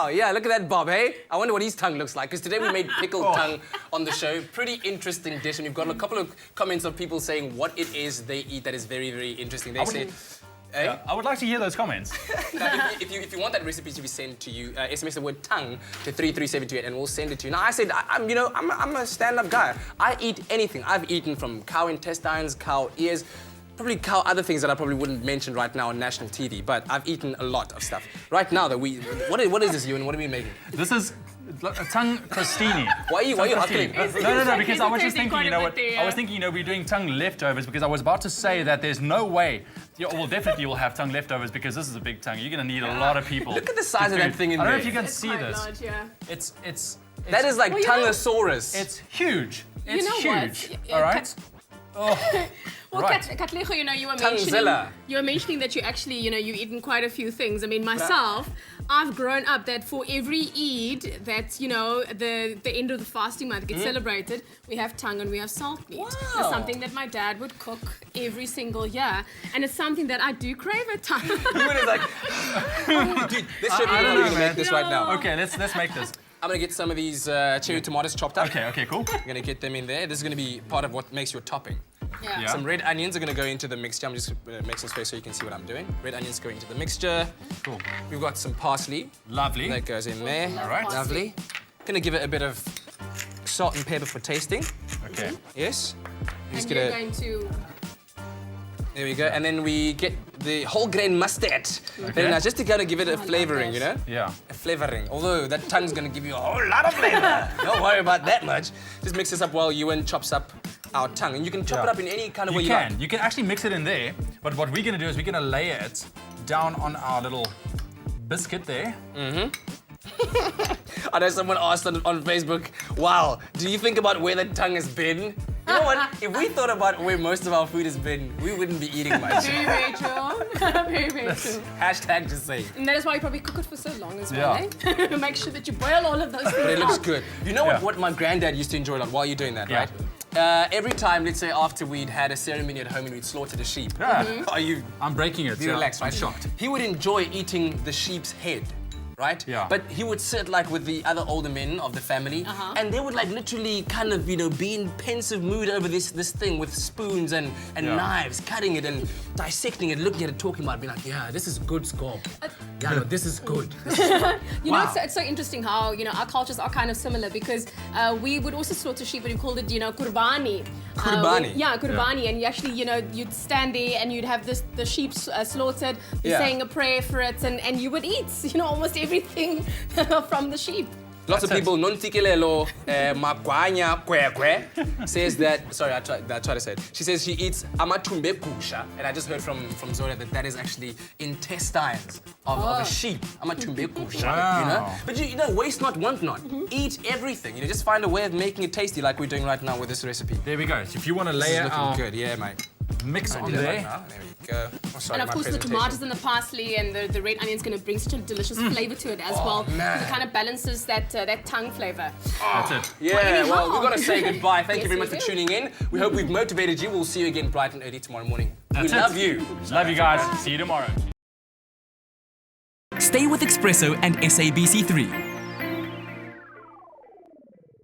Oh, yeah, look at that Bob, hey? I wonder what his tongue looks like, because today we made pickled tongue on the show. Pretty interesting dish, and we've got a couple of comments of people saying what it is they eat that is very, very interesting. They say... Yeah, I would like to hear those comments. Now, if you want that recipe to be sent to you, SMS the word tongue to 33728 and we'll send it to you. Now, I said, I'm a stand-up guy. I eat anything. I've eaten from cow intestines, cow ears, probably cow other things that I probably wouldn't mention right now on national TV, but I've eaten a lot of stuff. Right now, what is this, Ewan? What are we making? This is a tongue crostini. Why are you huckling? No, because I was just thinking, I was thinking, we're doing tongue leftovers because I was about to say that there's no way, well, definitely you'll have tongue leftovers because this is a big tongue. You're going to need a lot of people. Look at the size of that thing in there. I don't know if you can see this. Large, yeah. It's that is like Tongosaurus. It's huge. It's you know huge. What? All right. Well, right. Katlejo, you were mentioning that you actually, you've eaten quite a few things. I mean, myself, I've grown up that for every Eid that, the end of the fasting month gets celebrated, we have tongue and we have salt meat. Wow. That's something that my dad would cook every single year. And it's something that I do crave at times. Ewan is like, dude, let's show people how we're going to make this right now. Okay, let's make this. I'm going to get some of these cherry tomatoes chopped up. Okay, cool. I'm going to get them in there. This is going to be part of what makes your topping. Yeah. Some red onions are going to go into the mixture. I'm just going to make some space so you can see what I'm doing. Red onions go into the mixture. Cool. We've got some parsley. Lovely. That goes in there. All right. Lovely. Going to give it a bit of salt and pepper for tasting. Okay. Yes. And you're going to... There we go. And then we get the whole grain mustard. Okay. Very nice, just to kind of give it a flavoring, Yeah. A flavoring. Although that tongue's going to give you a whole lot of flavor. Don't worry about that much. Just mix this up while Ewan chops up our tongue. And you can chop it up in any kind of way you like. You can actually mix it in there. But what we're going to do is we're going to layer it down on our little biscuit there. I know someone asked on Facebook, wow, do you think about where that tongue has been? You know what? If we thought about where most of our food has been, we wouldn't be eating much. Very, very true. Very, very true. Hashtag just saying. And that is why you probably cook it for so long as well, eh? Make sure that you boil all of those things. But it looks good. You know what my granddad used to enjoy a lot while you're doing that, right? Every time, let's say after we'd had a ceremony at home and we'd slaughtered a sheep. I'm breaking it. Be relaxed, right? I'm shocked. He would enjoy eating the sheep's head. Right? Yeah. But he would sit like with the other older men of the family, and they would like literally kind of, be in pensive mood over this thing with spoons and knives, cutting it and dissecting it, looking at it, talking about it, being like, yeah, this is good scope. Yeah, no, this is good. This is good. It's so interesting how, our cultures are kind of similar because we would also slaughter sheep, but we called it, kurbani. Kurbani? Kurbani. And you actually, you'd stand there and you'd have the sheep slaughtered, you're saying a prayer for it, and you would eat, almost everything from the sheep. Lots of people, nontikelelo magwanya kwekwe, says that, sorry, I tried to say it. She says she eats amatumbe kusha, and I just heard from Zoya that is actually intestines of a sheep. Amatumbe kusha, But waste not, want not. Eat everything, just find a way of making it tasty like we're doing right now with this recipe. There we go. So if you want to layer our good, yeah, mate. Mix on there. Right now. There we go. Oh, sorry, and of course the tomatoes and the parsley and the red onion is going to bring such a delicious flavor to it as well. Man. It kind of balances that tongue flavor. That's it. Yeah, well, we've got to say goodbye. Thank you very much for tuning in. We hope we've motivated you. We'll see you again bright and early tomorrow morning. We love you. Love you guys. See you tomorrow. Stay with Espresso and SABC3.